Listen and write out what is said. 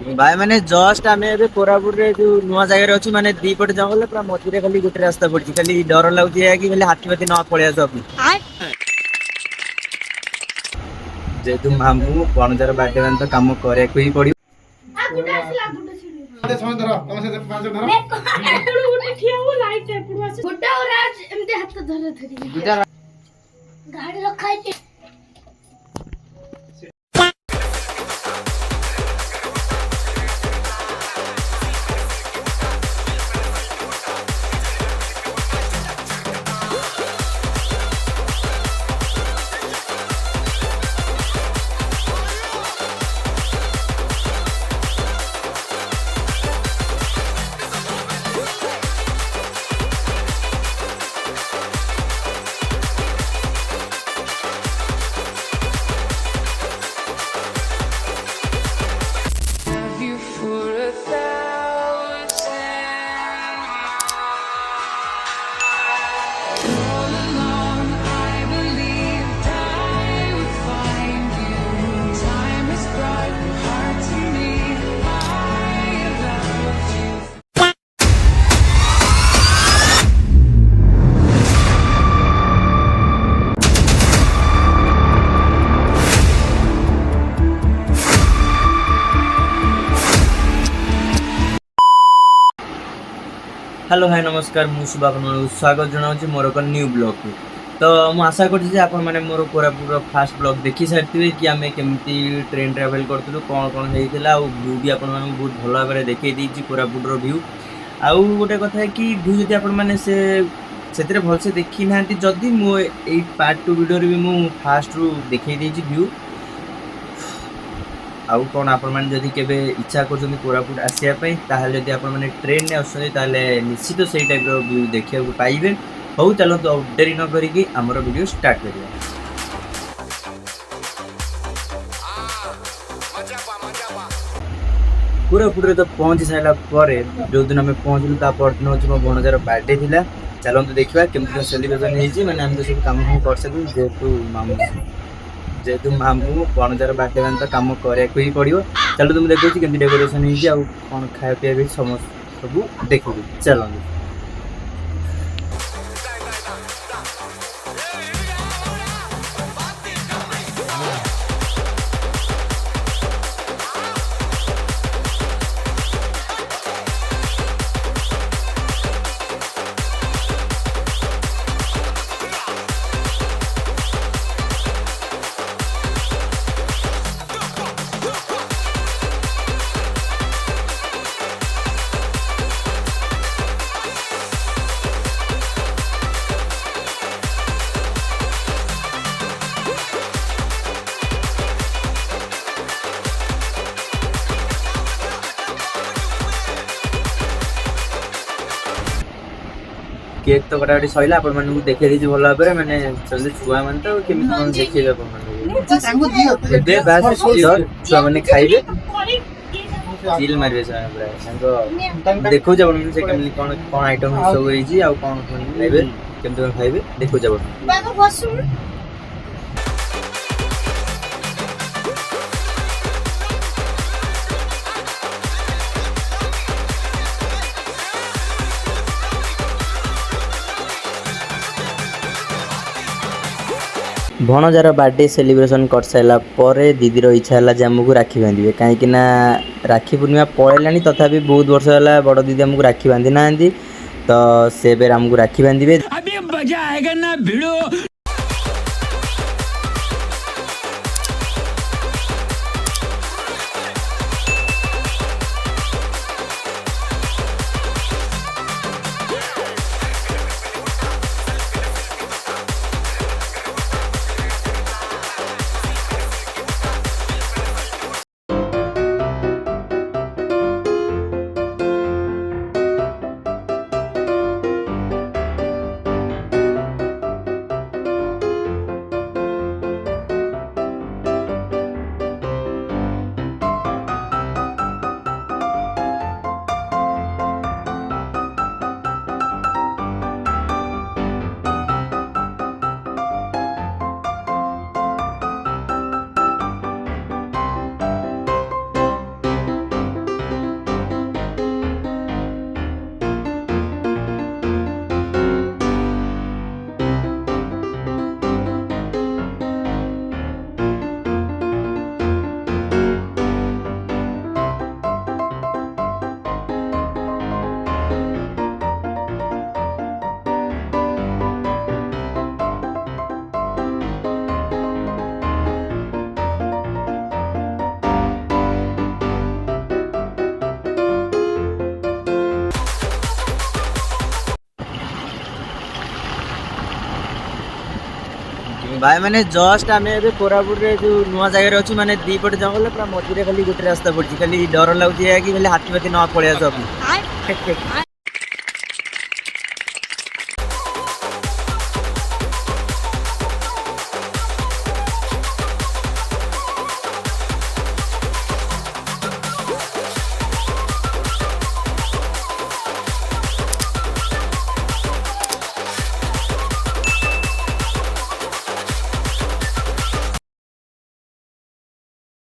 भाई मैंने जस्ट आम कोरापुट रे जो नुआ जगह अच्छी माने दीपटे जंगल पूरा मझे खाली गोटे रास्ता पड़ी खाली डर लगे कि हाथी फाथी न पड़े जेहेतु मामू भणजार बाटे मान तो कम करा ही पड़ो। हेलो हाय नमस्कार मुझे स्वागत जनाऊँ मोर एक न्यू ब्लॉग को। तो मुझे आशा कर मोर कोरापुट फास्ट ब्लॉग देखी सारी कि आम केमती ट्रेन ट्रावेल करूँ कौन कौन होता व्यू भी आप बहुत भल भाव में देखी कोरापुटर व्यू। आउ गोटे कथा है कि व्यू जब आपने भलसे देखी ना जदि मुझे पार्ट 2 वीडियो भी मुझे फास्ट रु देखी व्यू आउ कौन आपड़ी इच्छा कर कोरापुट आसापी जब आप ट्रेन में आसते निश्चित से टाइप व्यू देखा पाइबे। हूँ चलते तो डेरी न करी आमर वीडियो स्टार्ट करिए। कोरापुट तो पहुँची सारा जो दिन आम पहुँचलु दिन हूँ मो भणजार बर्थडे थी। चलते देखा केमती सेलिब्रेशन होती मैंने आम तो सब कम कर सकूँ जेहेतु मामू भणजार बर्थडे मान तो कम करा ही पड़ो। चलो तुम देखो केमती डेकोरेशन हो कौन खाया पीया भी समस्त सब देखो चलते। केक तो कटाकटी सैला आप देखी दीजिए भल भाव में मैंने चलते छुआ मैंने तो केमी देखिए छुआ मैंने खाइबे चिल मारे देखो कौन कौन आइटम सब हो कौन खाइबे केमती खाइबे देखो। भणजार बर्थडे सेलिब्रेशन कर सारा दीदीर इच्छा है जे आमको राखी बांधे कहीं राखी पूर्णिमा पड़ेगा तथापि बहुत वर्ष है बड़ दीदी आमको राखी बांधी ना तो से बेर आमको राखी बांधे। अभी मजा आएगा ना भिड़ो। भाई मैंने जस्ट आम कोरापुट रे जो नुआ जगह अच्छी माने दीपटे जंगल पूरा मझे खाली गोटे रास्ता पड़ी खाली डर लगुच कि खाली हाथी फाथी न पलि आस